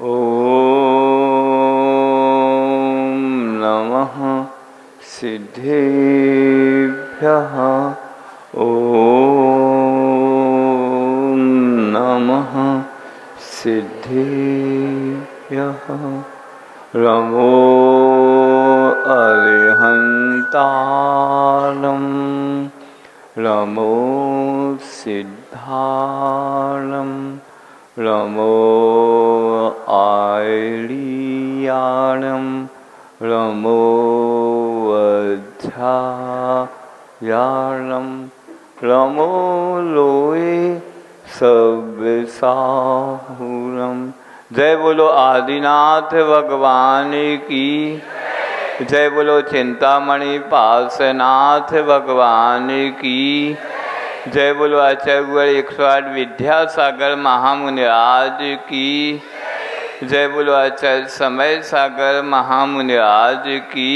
ॐ नमः सिद्धेभ्यः। ॐ नमः सिद्धेभ्यः। नमो अरिहन्तारं नमो सिद्धारं नमो आयर्याणं नमो वज्रायाणं नमो लोये सव्यसाहुरं। जय बोलो आदिनाथ भगवान की। जय बोलो चिंतामणि पार्श्वनाथ भगवान की। जय बोलो आचार्य 108 विद्यासागर महामुनिराज की। जय बोलो आचार्य समय सागर महामुनिराज की।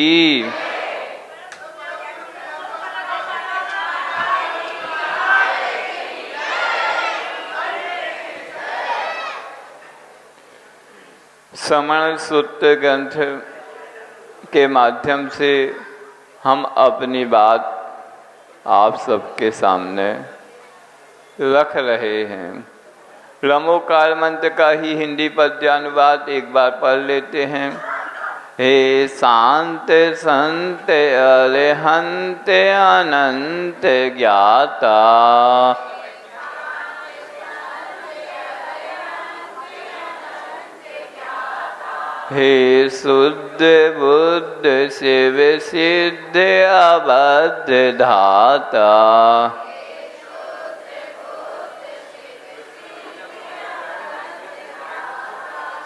श्रवण सूत्र ग्रंथ के माध्यम से हम अपनी बात आप सबके सामने रख रहे हैं। रमोकार मंत्र का ही हिंदी पद्यानुवाद एक बार पढ़ लेते हैं। हे शांत संत अरिहंत अनंत ज्ञाता, हे शुद्ध बुद्ध शिव सिद्ध अबद्ध धाता,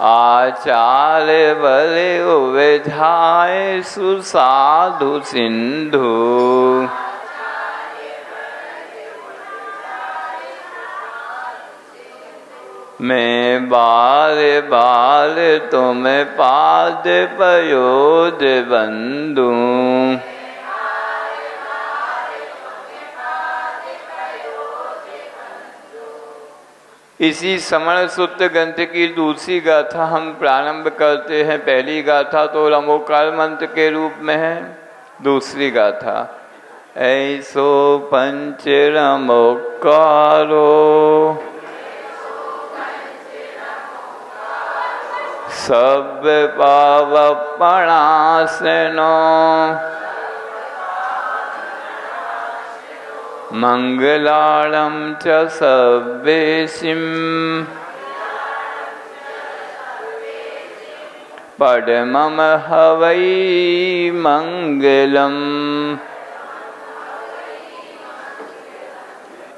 आचार्य बले उवझाए सुसाधु सिंधु, मैं बार बार तुम पाद पयोद बंदू, इसी श्रवण सूत्र ग्रंथ की दूसरी गाथा हम प्रारंभ करते हैं। पहली गाथा तो रमोकार मंत्र के रूप में है। दूसरी गाथा ऐसो पंच रमोकारो, सब पावपणासनो, मंगलारं च सर्वेशिं, परमं हवै मंगलम।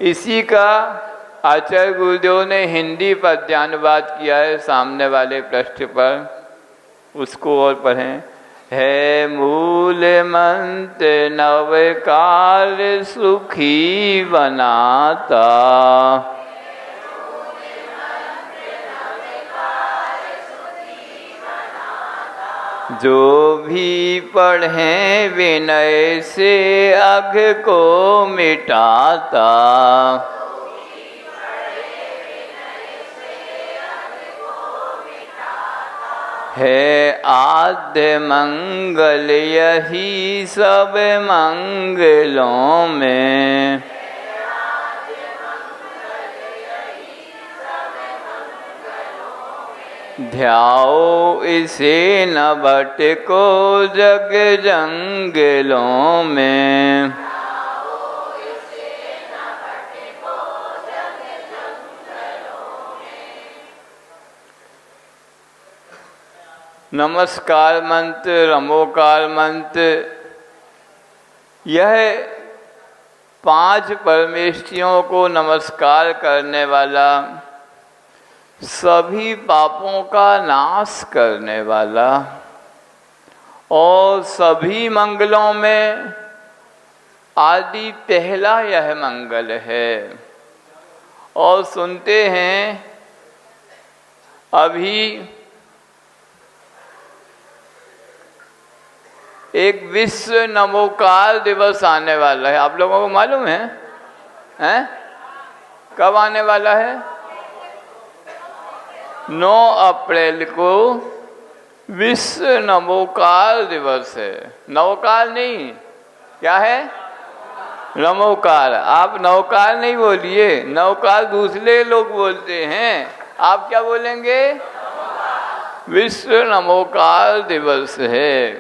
इसी का आचार्य गुरुदेव ने हिंदी पद्यानुवाद किया है सामने वाले पृष्ठ पर, उसको और पढ़ें। है मूल मंत्र नवकार सुखी बनाता, जो भी पढ़ें विनय से अघ को मिटाता, है आद्य मंगल यही सब मंगलों में, ध्याओ इसे न भटको जग जंगलों में, नमस्कार मंत्र, रमोकार मंत्र, यह 5 परमेष्ठियों को नमस्कार करने वाला, सभी पापों का नाश करने वाला और सभी मंगलों में आदि पहला यह मंगल है। और सुनते हैं अभी एक विश्व नमोकार दिवस आने वाला है। आप लोगों को मालूम है? हैं? कब आने वाला है? 9 अप्रैल को विश्व नमोकार दिवस है। नवकार नहीं, क्या है? नमोकार। आप नवकार नहीं बोलिए, नवकार दूसरे लोग बोलते हैं, आप क्या बोलेंगे? विश्व नमोकार दिवस है।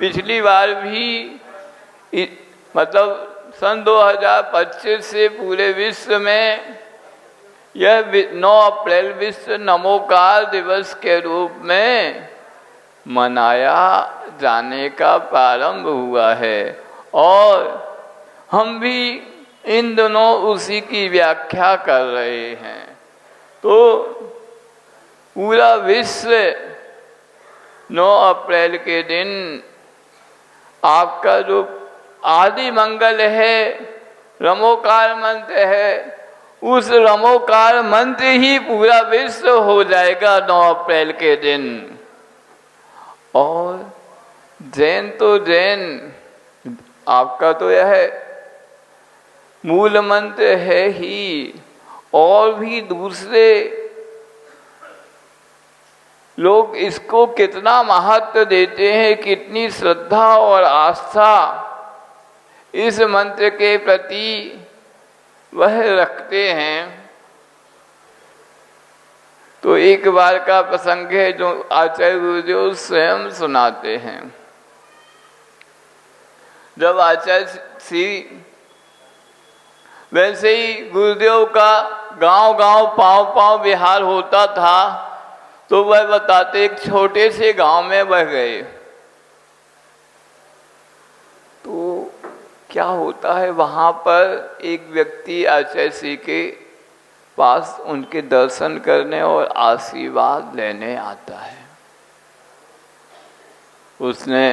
पिछली बार भी मतलब सन 2025 से पूरे विश्व में यह 9 अप्रैल विश्व नमोकार दिवस के रूप में मनाया जाने का प्रारंभ हुआ है और हम भी इन दिनों उसी की व्याख्या कर रहे हैं। तो पूरा विश्व 9 अप्रैल के दिन आपका जो आदि मंगल है, रमोकार मंत्र है, उस रमोकार मंत्र ही पूरा विश्व हो जाएगा 9 अप्रैल के दिन। और जैन तो जैन, आपका तो यह मूल मंत्र है ही, और भी दूसरे लोग इसको कितना महत्व देते हैं, कितनी श्रद्धा और आस्था इस मंत्र के प्रति वह रखते हैं। तो एक बार का प्रसंग है जो आचार्य गुरुदेव स्वयं सुनाते हैं। जब आचार्य श्री वैसे ही गुरुदेव का गांव गांव पांव पांव विहार होता था, तो वह बताते एक छोटे से गांव में वह गए। तो क्या होता है, वहां पर एक व्यक्ति आचार्य श्री के पास उनके दर्शन करने और आशीर्वाद लेने आता है। उसने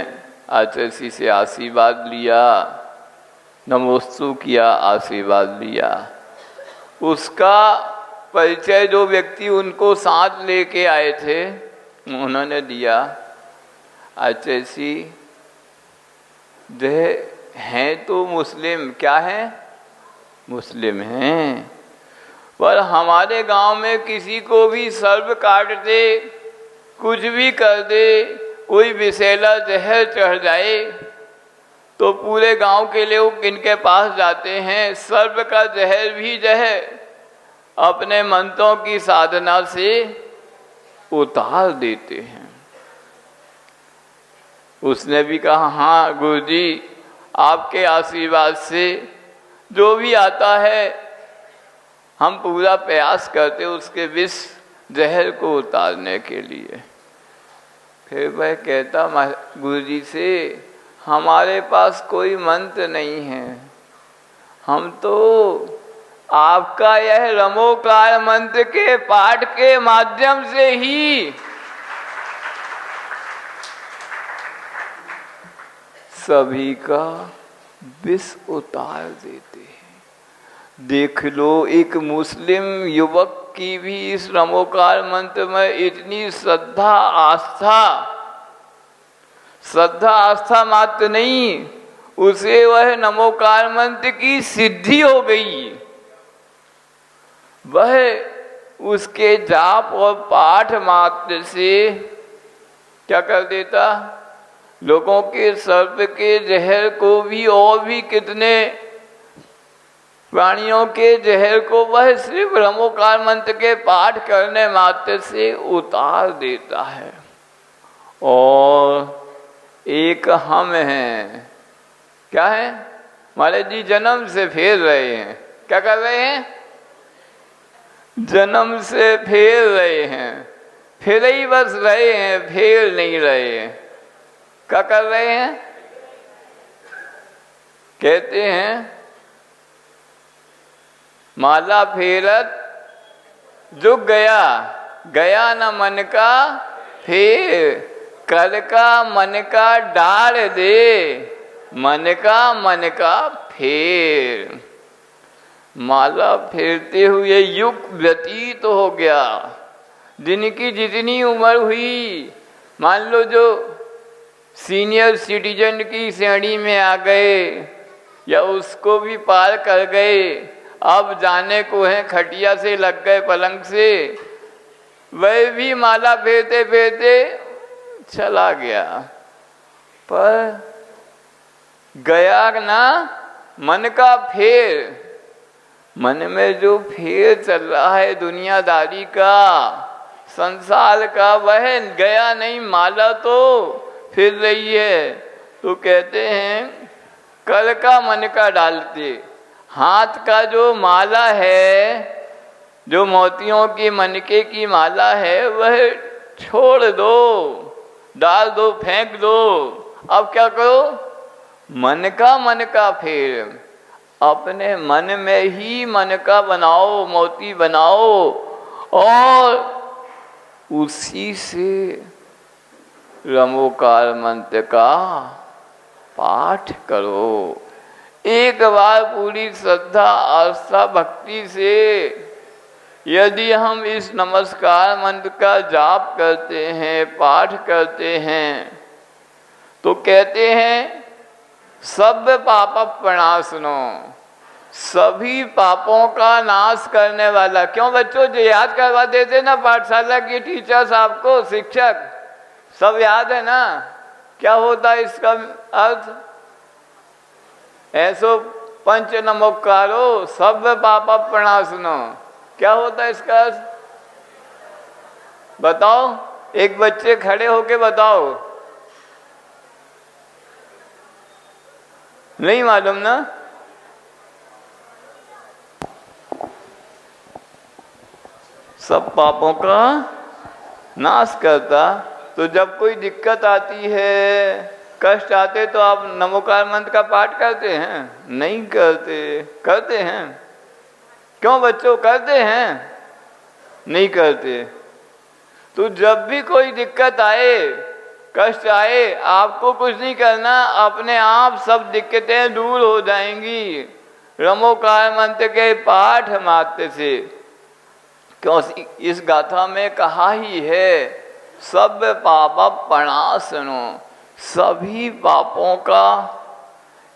आचार्य श्री से आशीर्वाद लिया, नमोस्तु किया, आशीर्वाद लिया। उसका परिचय जो व्यक्ति उनको साथ लेके आए थे उन्होंने दिया। आचार्य श्री हैं तो मुस्लिम, क्या है? मुस्लिम हैं, पर हमारे गांव में किसी को भी सर्प काट दे, कुछ भी कर दे, कोई विषैला जहर चढ़ जाए तो पूरे गांव के लोग इनके पास जाते हैं, सर्प का जहर भी जहर अपने मंत्रों की साधना से उतार देते हैं। उसने भी कहा, हाँ गुरुजी, आपके आशीर्वाद से जो भी आता है हम पूरा प्रयास करते उसके विष जहर को उतारने के लिए। फिर वह कहता गुरुजी से, हमारे पास कोई मंत्र नहीं है, हम तो आपका यह रमोकार मंत्र के पाठ के माध्यम से ही सभी का विष उतार देते हैं। देख लो, एक मुस्लिम युवक की भी इस रमोकार मंत्र में इतनी श्रद्धा आस्था मात्र नहीं, उसे वह नमोकार मंत्र की सिद्धि हो गई। वह उसके जाप और पाठ मात्र से क्या कर देता, लोगों के सर्प के जहर को भी और भी कितने प्राणियों के जहर को वह सिर्फ रमोकार मंत्र के पाठ करने मात्र से उतार देता है। और एक हम हैं, क्या है? महाराज जी जन्म से फेर रहे हैं, क्या कर रहे हैं? जन्म से फेर रहे हैं, फेर ही बस रहे हैं, फेर नहीं रहे हैं। क्या कर रहे हैं? कहते हैं माला फेरत जुग गया, गया न मन का फेर, कर का मन का डाल दे, मन का फेर। माला फेरते हुए युग व्यतीत हो गया, जिनकी जितनी उम्र हुई, मान लो जो सीनियर सिटीजन की श्रेणी में आ गए या उसको भी पार कर गए, अब जाने को है, खटिया से लग गए पलंग से, वह भी माला फेरते फेरते चला गया, पर गया ना मन का फेर, मन में जो फेर चल रहा है दुनियादारी का, संसार का, वह गया नहीं, माला तो फिर रही है। तो कहते हैं कल का मन का डालते, हाथ का जो माला है, जो मोतियों की मनके की माला है, वह छोड़ दो, डाल दो, फेंक दो। अब क्या करो, मन का फेर, अपने मन में ही मन का बनाओ, मोती बनाओ, और उसी से रमोकार मंत्र का पाठ करो। एक बार पूरी श्रद्धा आस्था भक्ति से यदि हम इस नमस्कार मंत्र का जाप करते हैं, पाठ करते हैं, तो कहते हैं सब पाप प्रणाशनो, सभी पापों का नाश करने वाला। क्यों बच्चों, जो याद करवा देते ना पाठशाला की टीचर साहब को, शिक्षक, सब याद है ना? क्या होता है इसका अर्थ? ऐसो पंच नमोकारो सब पाप प्रणाशनो, क्या होता है इसका अर्थ? बताओ, एक बच्चे खड़े होके बताओ। नहीं मालूम ना? सब पापों का नाश करता। तो जब कोई दिक्कत आती है, कष्ट आते, तो आप नमोकार मंत्र का पाठ करते हैं? नहीं करते। करते हैं? क्यों बच्चों, करते हैं? नहीं करते। तो जब भी कोई दिक्कत आए, कष्ट आए, आपको कुछ नहीं करना, अपने आप सब दिक्कतें दूर हो जाएंगी रमोकार मंत्र के पाठ मात्र से। क्यों, इस गाथा में कहा ही है सब पाप प्रणाशनो, सभी पापों का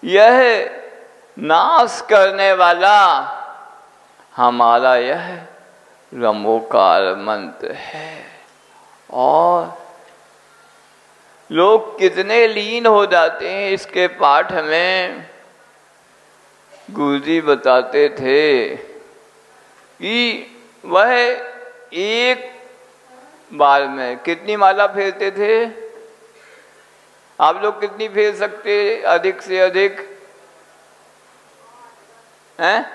यह नाश करने वाला हमारा यह रमोकार मंत्र है। और लोग कितने लीन हो जाते हैं इसके पाठ में। गुरुजी बताते थे कि वह एक बार में कितनी माला फेरते थे? आप लोग कितनी फेर सकते अधिक से अधिक हैं?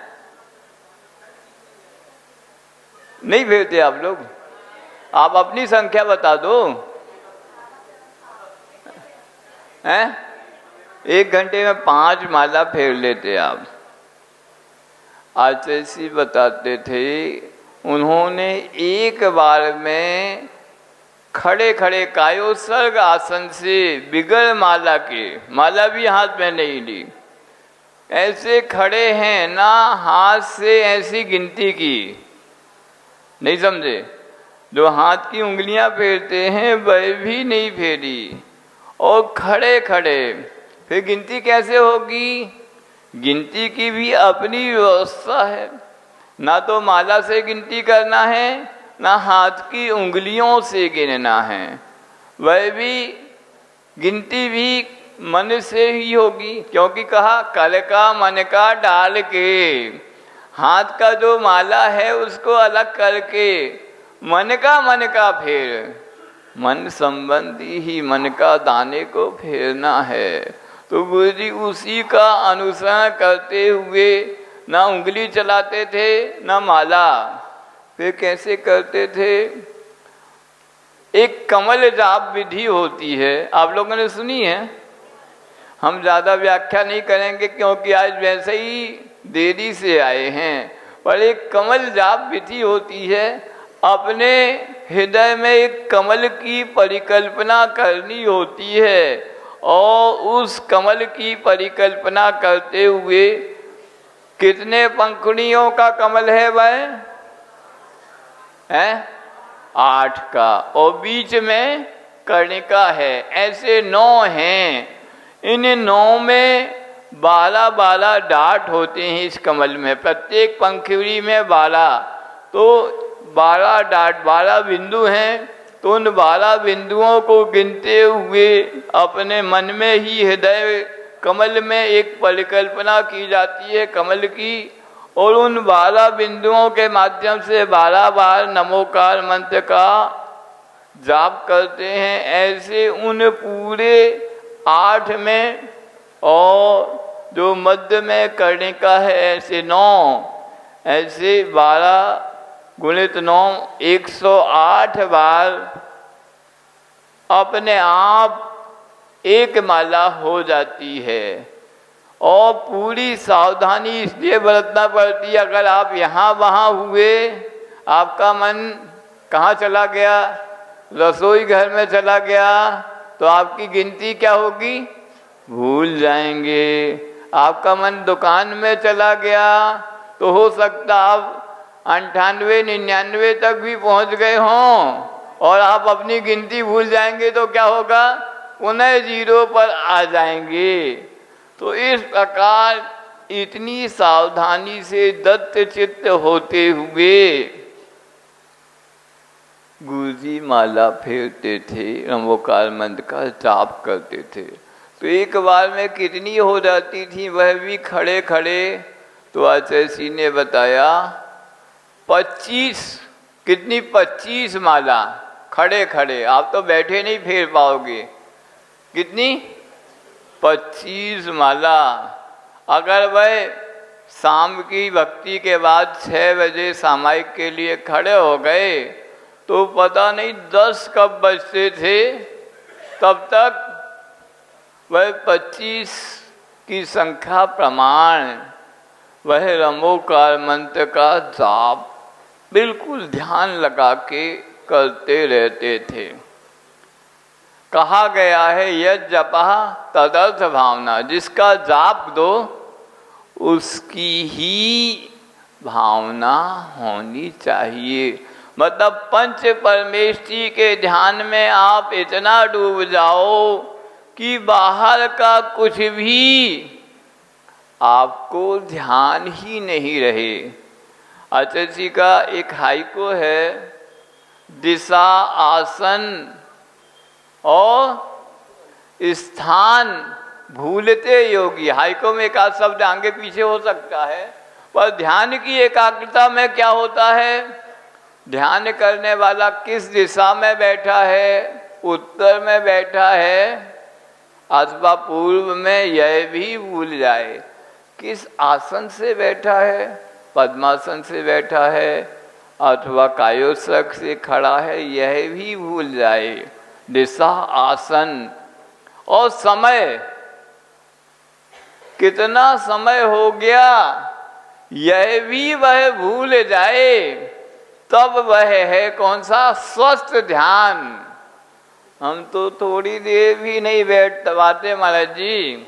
नहीं फेरते आप लोग? आप अपनी संख्या बता दो। हैं? 1 घंटे में 5 माला फेर लेते आप। आचार्य बताते थे, उन्होंने एक बार में खड़े खड़े कायोत्सर्ग आसन से बिगर माला के, माला भी हाथ में नहीं ली, ऐसे खड़े हैं ना, हाथ से ऐसी गिनती की। नहीं समझे? जो हाथ की उंगलियां फेरते हैं वह भी नहीं फेरी, और खड़े खड़े। फिर गिनती कैसे होगी? गिनती की भी अपनी व्यवस्था है। ना तो माला से गिनती करना है, ना हाथ की उंगलियों से गिनना है। वह भी गिनती भी मन से ही होगी, क्योंकि कहा कल का मन का डाल के, हाथ का जो माला है उसको अलग करके मन का फेर, मन संबंधी ही मन का दाने को फेरना है। तो गुरु जी उसी का अनुसरण करते हुए ना उंगली चलाते थे ना माला। फिर कैसे करते थे? एक कमल जाप विधि होती है, आप लोगों ने सुनी है? हम ज़्यादा व्याख्या नहीं करेंगे क्योंकि आज वैसे ही देरी से आए हैं। पर एक कमल जाप विधि होती है, अपने हृदय में एक कमल की परिकल्पना करनी होती है, और उस कमल की परिकल्पना करते हुए कितने पंखुड़ियों का कमल है वह है? 8 का, और बीच में कर्णिका है। ऐसे 9 हैं। इन 9 में 12 डाट होते हैं इस कमल में, प्रत्येक पंखुड़ी में 12। तो 12 बिंदु हैं, तो उन 12 बिंदुओं को गिनते हुए अपने मन में ही हृदय कमल में एक परिकल्पना की जाती है कमल की, और उन 12 बिंदुओं के माध्यम से 12 बार नमोकार मंत्र का जाप करते हैं। ऐसे उन पूरे 8 में, और जो मध्य में करने का है ऐसे 9, ऐसे 12 गुणित 9 108 बार अपने आप एक माला हो जाती है। और पूरी सावधानी इसलिए बरतना पड़ती है, अगर आप यहाँ वहाँ हुए, आपका मन कहाँ चला गया, रसोई घर में चला गया, तो आपकी गिनती क्या होगी, भूल जाएंगे। आपका मन दुकान में चला गया तो हो सकता आप 98 99 तक भी पहुंच गए हों, और आप अपनी गिनती भूल जाएंगे तो क्या होगा, पुनः 0 पर आ जाएंगे। तो इस प्रकार इतनी सावधानी से दत्त चित्त होते हुए गुरुजी माला फेरते थे, नमोकार मंत्र का जाप करते थे। तो एक बार में कितनी हो जाती थी, वह भी खड़े खड़े। तो आचार्य जी ने बताया 25, कितनी 25 माला खड़े खड़े, आप तो बैठे नहीं फेर पाओगे, कितनी 25 माला। अगर वह शाम की भक्ति के बाद 6 बजे सामायिक के लिए खड़े हो गए तो पता नहीं 10 कब बजते थे, तब तक वह 25 की संख्या प्रमाण वह नमोकार मंत्र का जाप बिल्कुल ध्यान लगा के करते रहते थे। कहा गया है यद जपा तदर्थ भावना, जिसका जाप दो उसकी ही भावना होनी चाहिए। मतलब पंच परमेष्ठी के ध्यान में आप इतना डूब जाओ कि बाहर का कुछ भी आपको ध्यान ही नहीं रहे। आचार्य जी का एक हाइको है, दिशा, आसन और स्थान भूलते योगी। हाइको में एक आध शब्द आगे पीछे हो सकता है, पर ध्यान की एकाग्रता में क्या होता है, ध्यान करने वाला किस दिशा में बैठा है, उत्तर में बैठा है अथवा पूर्व में, यह भी भूल जाए। किस आसन से बैठा है, पद्मासन से बैठा है अथवा कायोत्सक से खड़ा है, यह भी भूल जाए। दिशा, आसन और समय, कितना समय हो गया यह भी वह भूल जाए, तब वह है कौन सा, स्वस्थ ध्यान। हम तो थोड़ी देर भी नहीं बैठ पाते महाराज जी,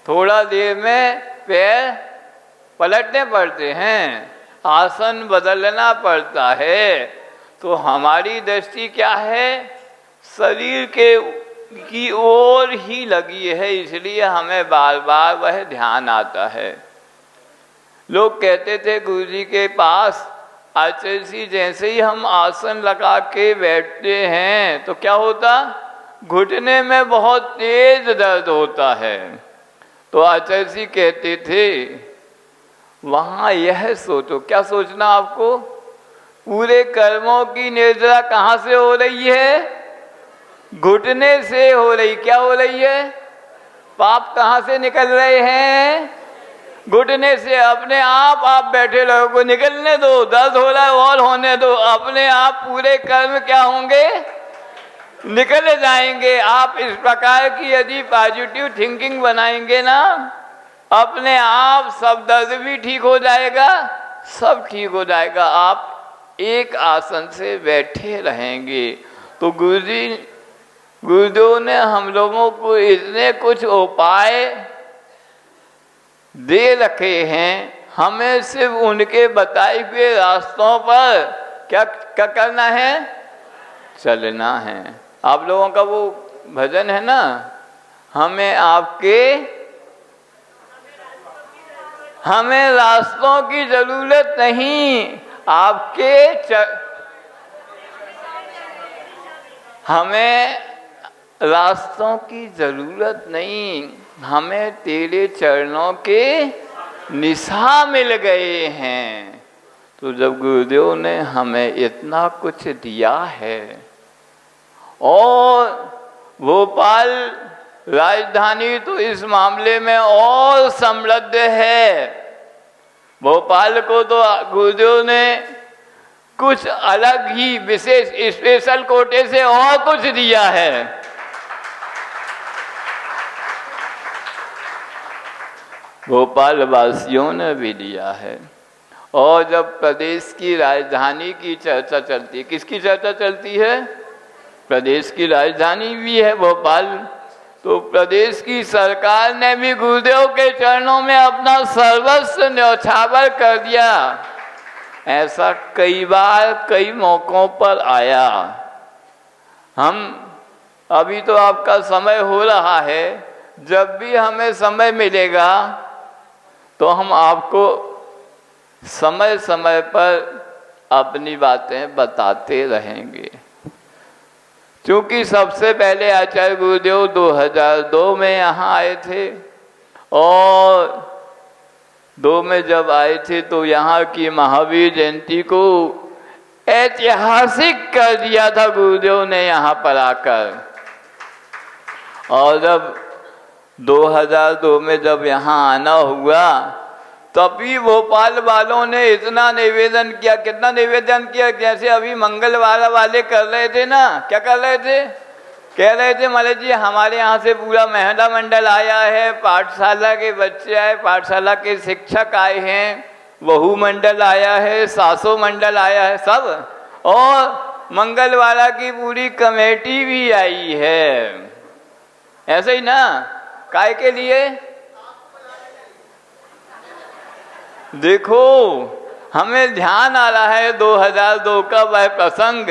थोड़ा देर में पैर पलटने पड़ते हैं, आसन बदलना पड़ता है। तो हमारी दृष्टि क्या है, शरीर की ओर ही लगी है, इसलिए हमें बार बार वह ध्यान आता है। लोग कहते थे गुरुजी के पास, आचार्य जी जैसे ही हम आसन लगा के बैठते हैं तो क्या होता, घुटने में बहुत तेज दर्द होता है। तो आचार्य जी कहते थे वहाँ यह सोचो, क्या सोचना आपको, पूरे कर्मों की निर्जरा कहाँ से हो रही है, घुटने से हो रही। क्या हो रही है, पाप कहाँ से निकल रहे हैं, घुटने से। अपने आप बैठे लोगों को निकलने दो, दर्द हो रहा है और होने दो, अपने आप पूरे कर्म क्या होंगे, निकल जाएंगे। आप इस प्रकार की यदि पॉजिटिव थिंकिंग बनाएंगे ना, अपने आप सब दर्द भी ठीक हो जाएगा, सब ठीक हो जाएगा। आप एक आसन से बैठे रहेंगे। तो गुरुदेव ने हम लोगों को इतने कुछ उपाय दे रखे हैं, हमें सिर्फ उनके बताए हुए रास्तों पर क्या करना है, चलना है। आप लोगों का वो भजन है ना, हमें रास्तों की जरूरत नहीं, आपके हमें रास्तों की जरूरत नहीं, हमें तेरे चरणों के निशा मिल गए हैं। तो जब गुरुदेव ने हमें इतना कुछ दिया है, और भोपाल राजधानी तो इस मामले में और समृद्ध है। भोपाल को तो गुरुदेव ने कुछ अलग ही विशेष स्पेशल कोटे से और कुछ दिया है। भोपाल वासियों ने भी दिया है। और जब प्रदेश की राजधानी की चर्चा चलती है, किसकी चर्चा चलती है? प्रदेश की राजधानी भी है भोपाल। तो प्रदेश की सरकार ने भी गुरुदेव के चरणों में अपना सर्वस्व न्यौछावर कर दिया। ऐसा कई बार कई मौकों पर आया। हम अभी तो आपका समय हो रहा है, जब भी हमें समय मिलेगा तो हम आपको समय समय पर अपनी बातें बताते रहेंगे। क्योंकि सबसे पहले आचार्य गुरुदेव 2002 में यहाँ आए थे, और 2 में जब आए थे तो यहाँ की महावीर जयंती को ऐतिहासिक कर दिया था गुरुदेव ने यहाँ पर आकर। और जब 2002 में जब यहाँ आना हुआ, तभी भोपाल वालों ने इतना निवेदन किया। कितना निवेदन किया? जैसे अभी मंगलवार वाले कर रहे थे ना, क्या कर रहे थे? कह रहे थे महाराज जी हमारे यहाँ से पूरा महिला मंडल आया है, पाठशाला के बच्चे आए, पाठशाला के शिक्षक आए हैं, बहु मंडल आया है, सासो मंडल आया है, सब, और मंगलवारा की पूरी कमेटी भी आई है। ऐसे ही ना? काय के लिए? देखो, हमें ध्यान आ रहा है 2002 का वह प्रसंग।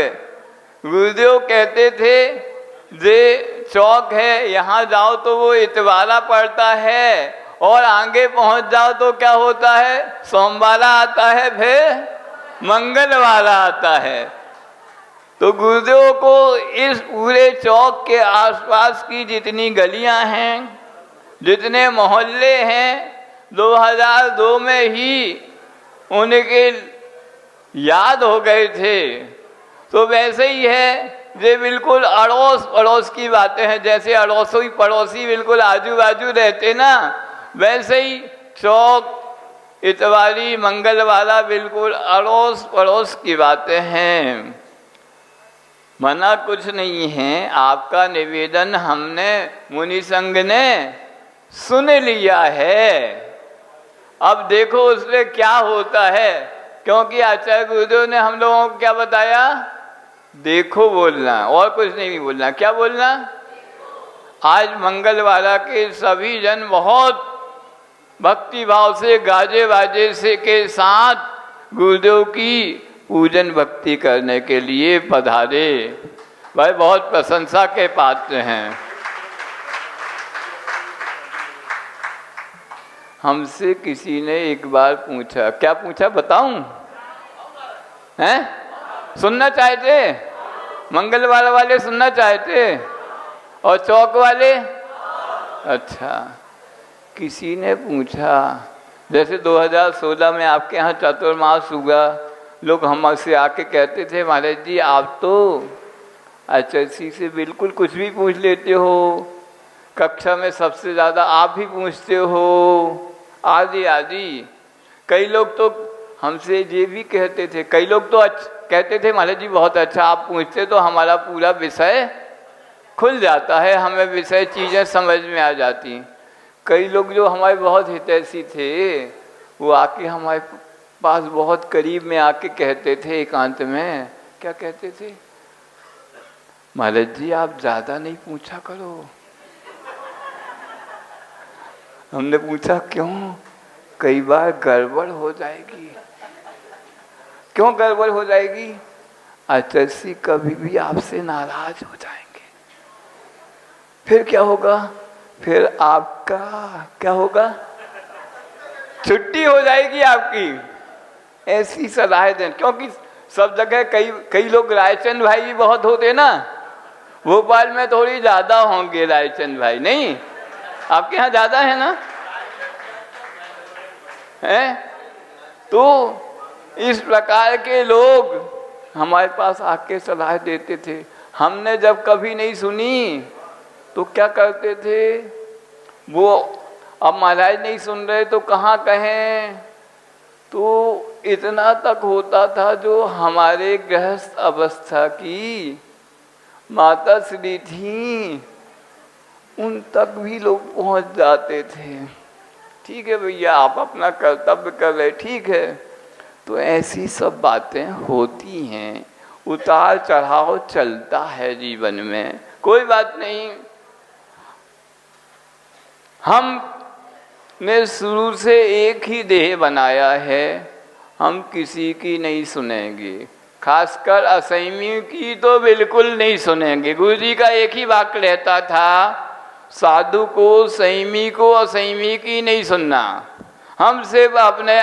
गुरुदेव कहते थे जे चौक है, यहाँ जाओ तो वो इतवारा पड़ता है, और आगे पहुंच जाओ तो क्या होता है? सोमवारा आता है, फिर मंगलवारा आता है। तो गुरुदेव को इस पूरे चौक के आसपास की जितनी गलियां हैं, जितने मोहल्ले हैं, 2002 में ही उनके याद हो गए थे। तो वैसे ही है, ये बिल्कुल अड़ोस पड़ोस की बातें हैं। जैसे अड़ोसी पड़ोसी बिल्कुल आजू बाजू रहते ना, वैसे ही चौक, इतवारी, मंगलवारा बिल्कुल अड़ोस पड़ोस की बातें हैं। मना कुछ नहीं है। आपका निवेदन हमने मुनि संघ ने सुन लिया है। अब देखो उसमें क्या होता है, क्योंकि आचार्य गुरुदेव ने हम लोगों को क्या बताया? देखो बोलना, और कुछ नहीं बोलना। क्या बोलना? आज मंगलवारा के सभी जन बहुत भक्ति भाव से, गाजे बाजे से के साथ गुरुदेव की पूजन भक्ति करने के लिए पधारे। भाई बहुत प्रशंसा के पात्र हैं। हमसे किसी ने एक बार पूछा, क्या पूछा बताऊं? हैं? सुनना चाहते? मंगलवार वाले सुनना चाहते, और चौक वाले? अच्छा, किसी ने पूछा, जैसे 2016 में आपके यहाँ चातुर्मास हुआ, लोग हमसे आके कहते थे महाराज जी आप तो आचार्य से बिल्कुल कुछ भी पूछ लेते हो, कक्षा में सबसे ज़्यादा आप ही पूछते हो, आदि आदि। कई लोग तो हमसे ये भी कहते थे, कई लोग तो कहते थे महाराज जी बहुत अच्छा आप पूछते तो हमारा पूरा विषय खुल जाता है, हमें विषय चीज़ें समझ में आ जाती। कई लोग जो हमारे बहुत हितैषी थे, वो आके हमारे पास बहुत करीब में आके कहते थे एकांत में, क्या कहते थे? महाराज जी आप ज़्यादा नहीं पूछा करो। हमने पूछा क्यों? कई बार गड़बड़ हो जाएगी। क्यों गड़बड़ हो जाएगी? आचार्य कभी भी आपसे नाराज हो जाएंगे, फिर क्या होगा? फिर आपका क्या होगा? छुट्टी हो जाएगी आपकी। ऐसी सलाह दें, क्योंकि सब जगह कई लोग रायचंद भाई भी बहुत होते ना, भोपाल में थोड़ी ज़्यादा होंगे रायचंद भाई, नहीं आपके यहाँ ज़्यादा है ना? है तो इस प्रकार के लोग हमारे पास आके सलाह देते थे। हमने जब कभी नहीं सुनी तो क्या करते थे वो, अब महाराज नहीं सुन रहे तो कहाँ कहें। तो इतना तक होता था जो हमारे गृहस्थ अवस्था की माता श्री थी उन तक भी लोग पहुंच जाते थे। ठीक है भैया, आप अपना कर्तव्य कर रहे, ठीक है। तो ऐसी सब बातें होती हैं, उतार चढ़ाव चलता है जीवन में, कोई बात नहीं। हमने शुरू से एक ही देह बनाया है, हम किसी की नहीं सुनेंगे, खासकर असैमी की तो बिल्कुल नहीं सुनेंगे। गुरु जी का एक ही वाक्य रहता था, साधु को, संयमी को, असंयमी की नहीं सुनना। हम सिर्फ अपने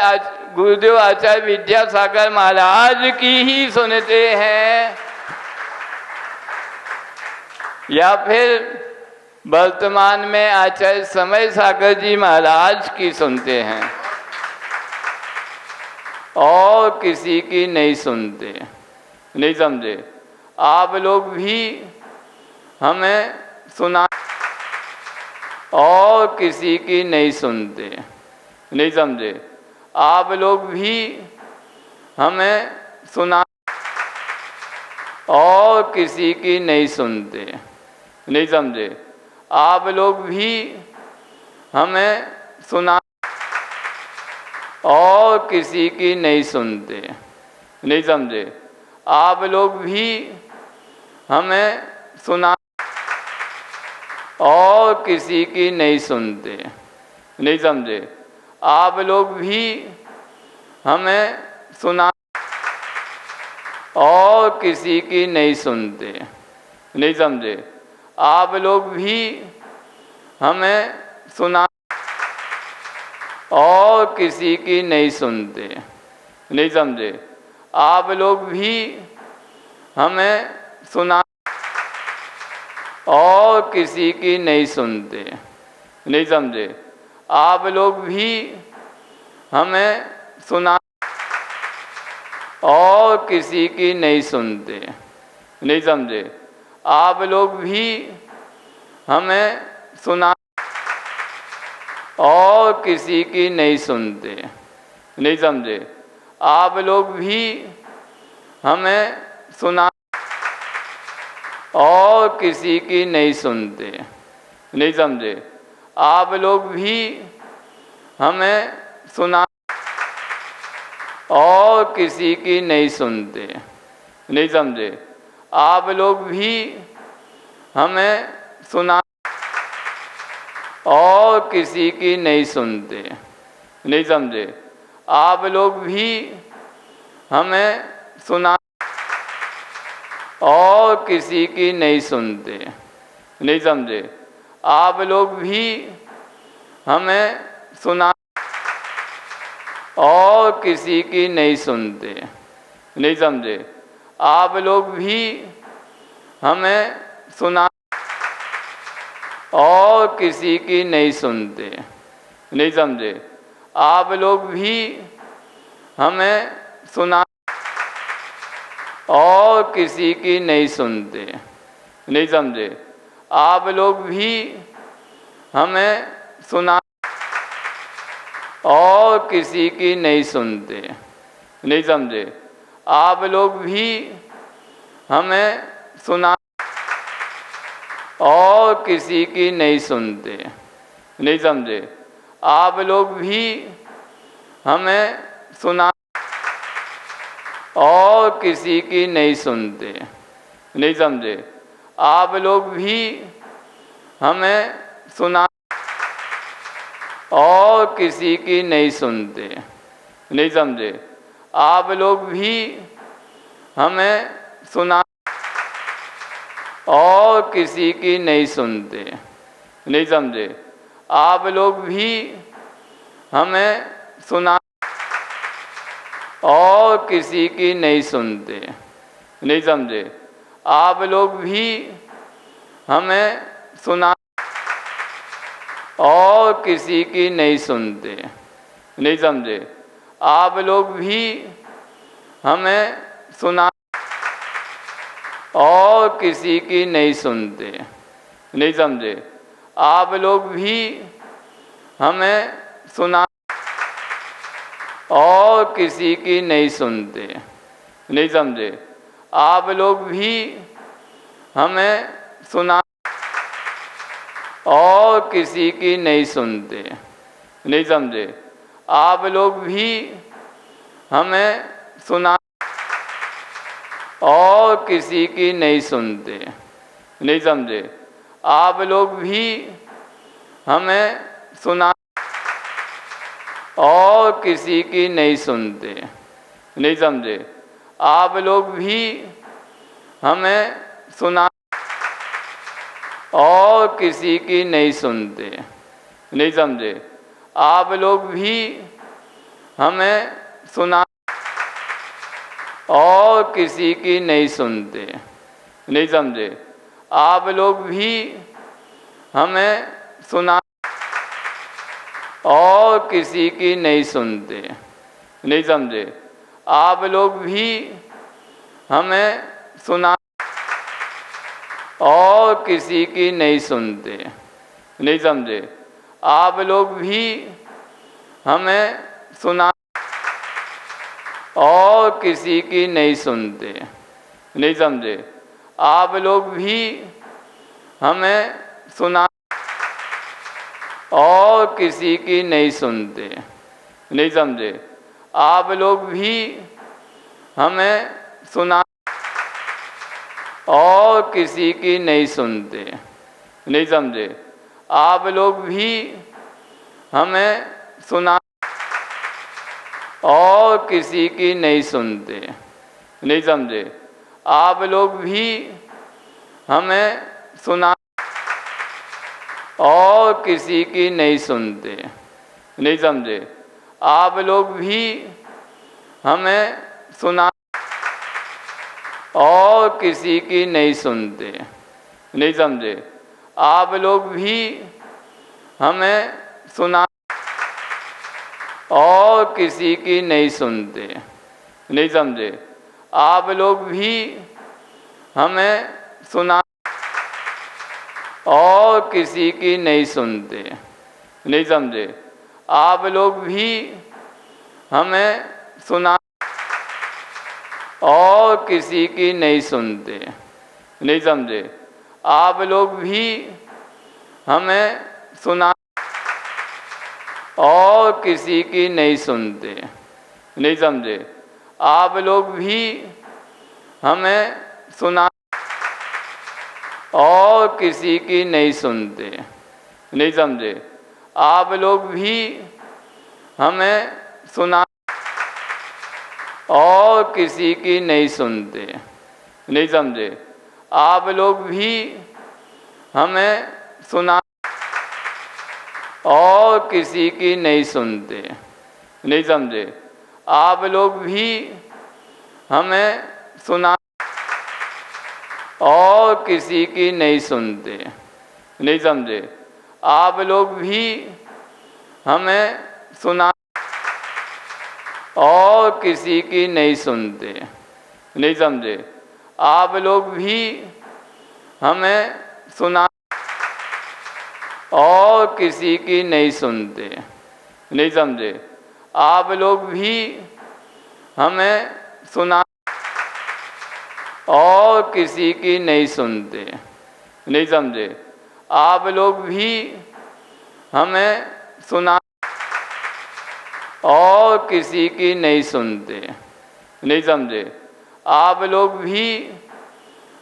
गुरुदेव आचार्य विद्यासागर महाराज की ही सुनते हैं, या फिर वर्तमान में आचार्य समय सागर जी महाराज की सुनते हैं, और किसी की नहीं सुनते। नहीं समझे? आप लोग भी हमें सुना, और किसी की नहीं सुनते। नहीं समझे? आप लोग भी हमें सुना, और किसी की नहीं सुनते। नहीं समझे? आप लोग भी हमें सुना, और किसी की नहीं सुनते। नहीं समझे? आप लोग भी हमें सुना, और किसी की नहीं सुनते। नहीं समझे? आप लोग भी हमें सुना, और किसी की नहीं सुनते। नहीं समझे? आप लोग भी हमें सुना, और किसी की नहीं सुनते। नहीं समझे? आप लोग भी हमें सुना, और किसी की नहीं सुनते। नहीं समझे? आप लोग भी हमें सुना, और किसी की नहीं सुनते। नहीं समझे? आप लोग भी हमें सुना, और किसी की नहीं सुनते। नहीं समझे? आप लोग भी हमें सुना, और किसी की नहीं सुनते। नहीं समझे? आप लोग भी हमें सुना, और किसी की नहीं सुनते। नहीं समझे? आप लोग भी हमें सुना, और किसी की नहीं सुनते। नहीं समझे? आप लोग भी हमें सुना, और किसी की नहीं सुनते। नहीं समझे? आप लोग भी हमें सुना, और किसी की नहीं सुनते। नहीं समझे? आप लोग भी हमें सुना, और किसी की नहीं सुनते। नहीं समझे? आप लोग भी हमें सुना, और किसी की नहीं सुनते। नहीं समझे? आप लोग भी हमें सुना, और किसी की नहीं सुनते। नहीं समझे? आप लोग भी हमें सुना, और किसी की नहीं सुनते। नहीं समझे? आप लोग भी हमें सुना, और किसी की नहीं सुनते। नहीं समझे? आप लोग भी हमें सुना, और किसी की नहीं सुनते। नहीं समझे? आप लोग भी हमें सुना, और किसी की नहीं सुनते। नहीं समझे? आप लोग भी हमें सुना, और किसी की नहीं सुनते। नहीं समझे? आप लोग भी हमें सुना और किसी की नहीं सुनते। नहीं समझे? आप लोग भी हमें सुना और किसी की नहीं सुनते। नहीं समझे? आप लोग भी हमें सुना और किसी की नहीं सुनते। नहीं समझे? आप लोग भी हमें सुना और किसी की नहीं सुनते। नहीं समझे? आप लोग भी हमें सुना और किसी की नहीं सुनते। नहीं समझे? आप लोग भी हमें सुना और किसी की नहीं सुनते। नहीं समझे? आप लोग भी हमें सुना और किसी की नहीं सुनते। नहीं समझे? आप लोग भी हमें सुना और किसी की नहीं सुनते। नहीं समझे? आप लोग भी हमें सुना और किसी की नहीं सुनते। नहीं समझे? आप लोग भी हमें सुना और किसी की नहीं सुनते। नहीं समझे? आप लोग भी हमें सुना और किसी की नहीं सुनते। नहीं समझे? आप लोग भी हमें सुना और किसी की नहीं सुनते। नहीं समझे? आप लोग भी हमें सुना और किसी की नहीं सुनते। नहीं समझे? आप लोग भी हमें सुना और किसी की नहीं सुनते। नहीं समझे? आप लोग भी हमें सुना और किसी की नहीं सुनते। नहीं समझे? आप लोग भी हमें सुना और किसी की नहीं सुनते। नहीं समझे? आप लोग भी हमें सुना और किसी की नहीं सुनते। नहीं समझे? आप लोग भी हमें सुना और किसी की नहीं सुनते। नहीं समझे? आप लोग भी हमें सुना और किसी की नहीं सुनते। नहीं समझे? आप लोग भी हमें सुना और किसी की नहीं सुनते। नहीं समझे? आप लोग भी हमें सुना और किसी की नहीं सुनते। नहीं समझे? आप लोग भी हमें सुना और किसी की नहीं सुनते। नहीं समझे? आप लोग भी हमें सुना और किसी की नहीं सुनते। नहीं समझे? आप लोग भी हमें सुना और किसी की नहीं सुनते। नहीं समझे? आप लोग भी हमें सुना और किसी की नहीं सुनते। नहीं समझे? आप लोग भी हमें सुना और किसी की नहीं सुनते। नहीं समझे? आप लोग भी हमें सुना और किसी की नहीं सुनते। नहीं समझे? आप लोग भी हमें सुना और किसी की नहीं सुनते। नहीं समझे? आप लोग भी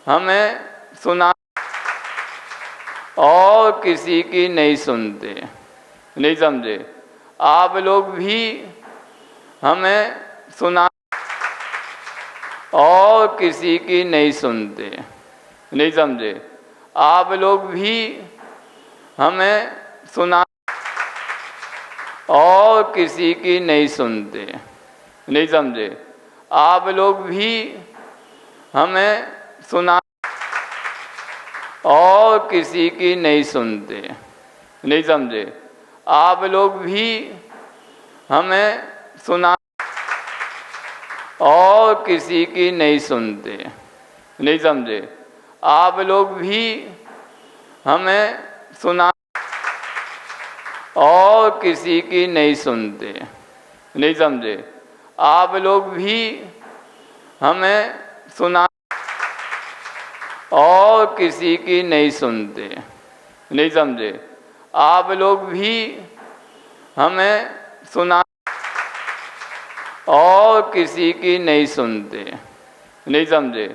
हमें सुना और किसी की नहीं सुनते। नहीं समझे? आप लोग भी हमें सुना और किसी की नहीं सुनते। नहीं समझे? आप लोग भी हमें सुना और किसी की नहीं सुनते। नहीं समझे? आप लोग भी हमें सुना और किसी की नहीं सुनते। नहीं समझे? आप लोग भी हमें सुना और किसी की नहीं सुनते। नहीं समझे? आप लोग भी हमें सुना और किसी की नहीं सुनते। नहीं समझे? आप लोग भी हमें सुना और किसी की नहीं सुनते। नहीं समझे? आप लोग भी हमें सुना और किसी की नहीं सुनते। नहीं समझे?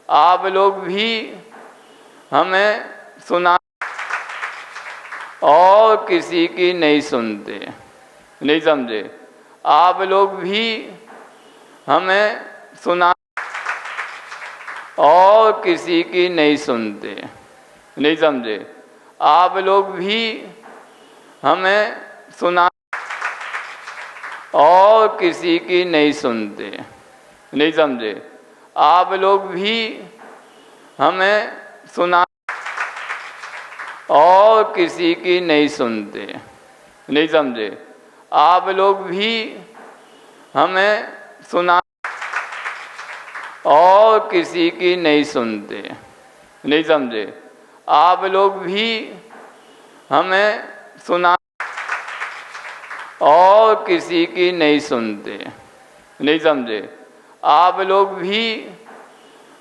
आप लोग भी हमें सुना और किसी की नहीं सुनते। नहीं समझे? आप लोग भी हमें सुना और किसी की नहीं सुनते। नहीं समझे? आप लोग भी हमें सुना और किसी की नहीं सुनते। नहीं समझे? आप लोग भी हमें सुना और किसी की नहीं सुनते। नहीं समझे? आप लोग भी हमें सुना और किसी की नहीं सुनते। नहीं समझे? आप लोग भी हमें सुना और किसी की नहीं सुनते। नहीं समझे? आप लोग भी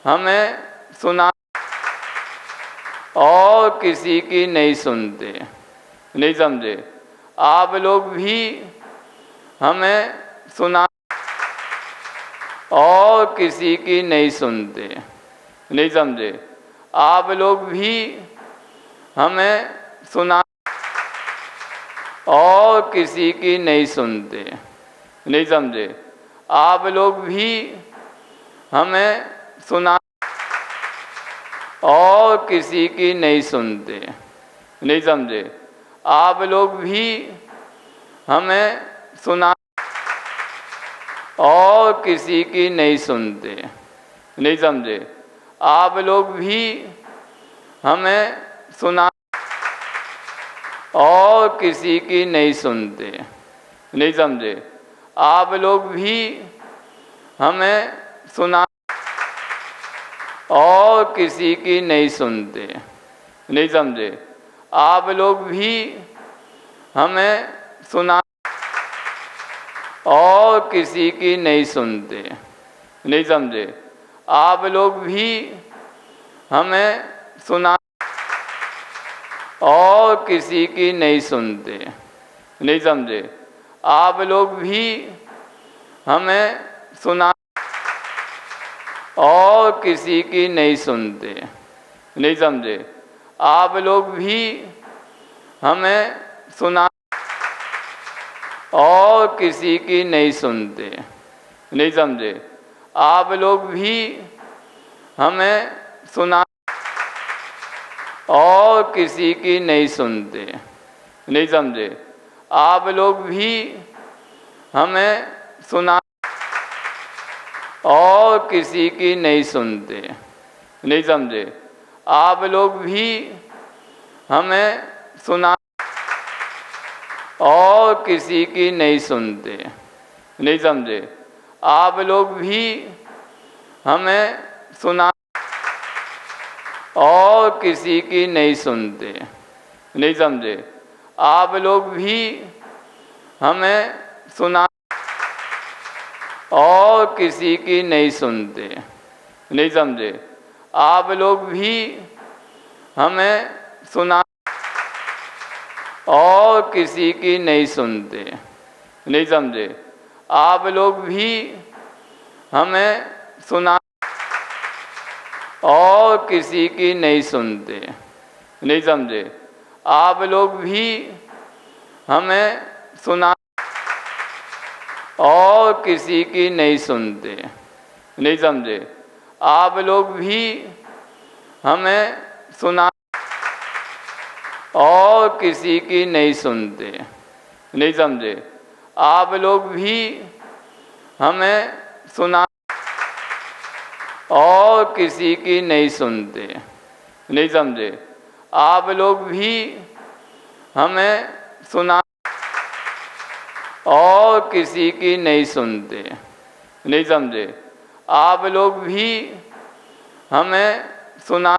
हमें सुना और किसी की नहीं सुनते। नहीं समझे? आप लोग भी हमें सुना और किसी की नहीं सुनते। नहीं समझे? आप लोग भी हमें सुना और किसी की नहीं सुनते। नहीं समझे? आप लोग भी हमें सुना और किसी की नहीं सुनते। नहीं समझे? आप लोग भी हमें सुना और किसी की नहीं सुनते। नहीं समझे? आप लोग भी हमें सुना और किसी की नहीं सुनते। नहीं समझे? आप लोग भी हमें सुना और किसी की नहीं सुनते। नहीं समझे? आप लोग भी हमें सुना और किसी की नहीं सुनते। नहीं समझे? आप लोग भी हमें सुना और किसी की नहीं सुनते। नहीं समझे? आप लोग भी हमें सुना और किसी की नहीं सुनते। नहीं समझे? आप लोग भी हमें सुना और किसी की नहीं सुनते। नहीं समझे? आप लोग भी हमें सुना और किसी की नहीं सुनते। नहीं समझे? आप लोग भी हमें सुना और किसी की नहीं सुनते। नहीं समझे? आप लोग भी हमें सुना और किसी की नहीं सुनते। नहीं समझे? आप लोग भी हमें सुना और किसी की नहीं सुनते। नहीं समझे? आप लोग भी हमें सुना और किसी की नहीं सुनते। नहीं समझे? आप लोग भी हमें सुना और किसी की नहीं सुनते। नहीं समझे? आप लोग भी हमें सुना और किसी की नहीं सुनते। नहीं समझे? आप लोग भी हमें सुना और किसी की नहीं सुनते। नहीं समझे? आप लोग भी हमें सुना और किसी की नहीं सुनते। नहीं समझे? आप लोग भी हमें सुना और किसी की नहीं सुनते। नहीं समझे? आप लोग भी हमें सुना और किसी की नहीं सुनते। नहीं समझे? आप लोग भी हमें सुना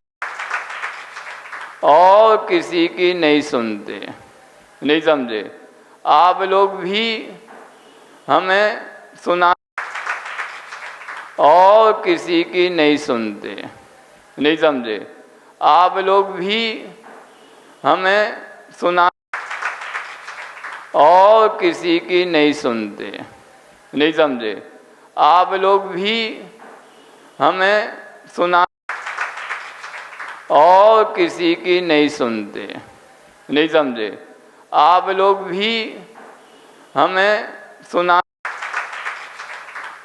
और किसी की नहीं सुनते। नहीं समझे? आप लोग भी हमें सुना और किसी की नहीं सुनते। नहीं समझे? आप लोग भी हमें सुना और किसी की नहीं सुनते। नहीं समझे? आप लोग भी हमें सुना और किसी की नहीं सुनते। नहीं समझे? आप लोग भी हमें सुना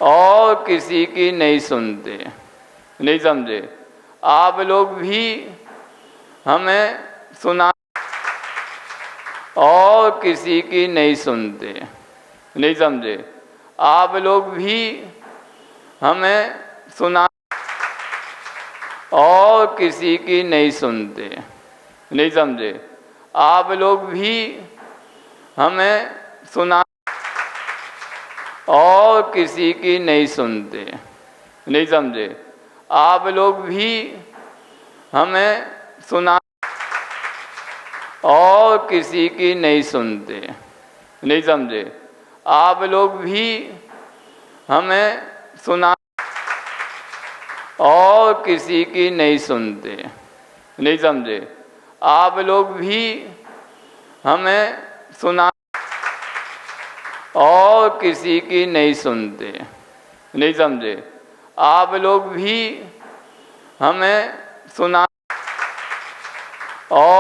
और किसी की नहीं सुनते। नहीं समझे? आप लोग भी हमें सुना और किसी की नहीं सुनते। नहीं समझे? आप लोग भी हमें सुना और किसी की नहीं सुनते। नहीं समझे? आप लोग भी हमें सुना और किसी की नहीं सुनते। नहीं समझे? आप लोग भी हमें सुना और किसी की नहीं सुनते। नहीं समझे? आप लोग भी हमें सुना और किसी की नहीं सुनते। नहीं समझे? आप लोग भी हमें सुना और किसी की नहीं सुनते। नहीं समझे? आप लोग भी हमें सुना और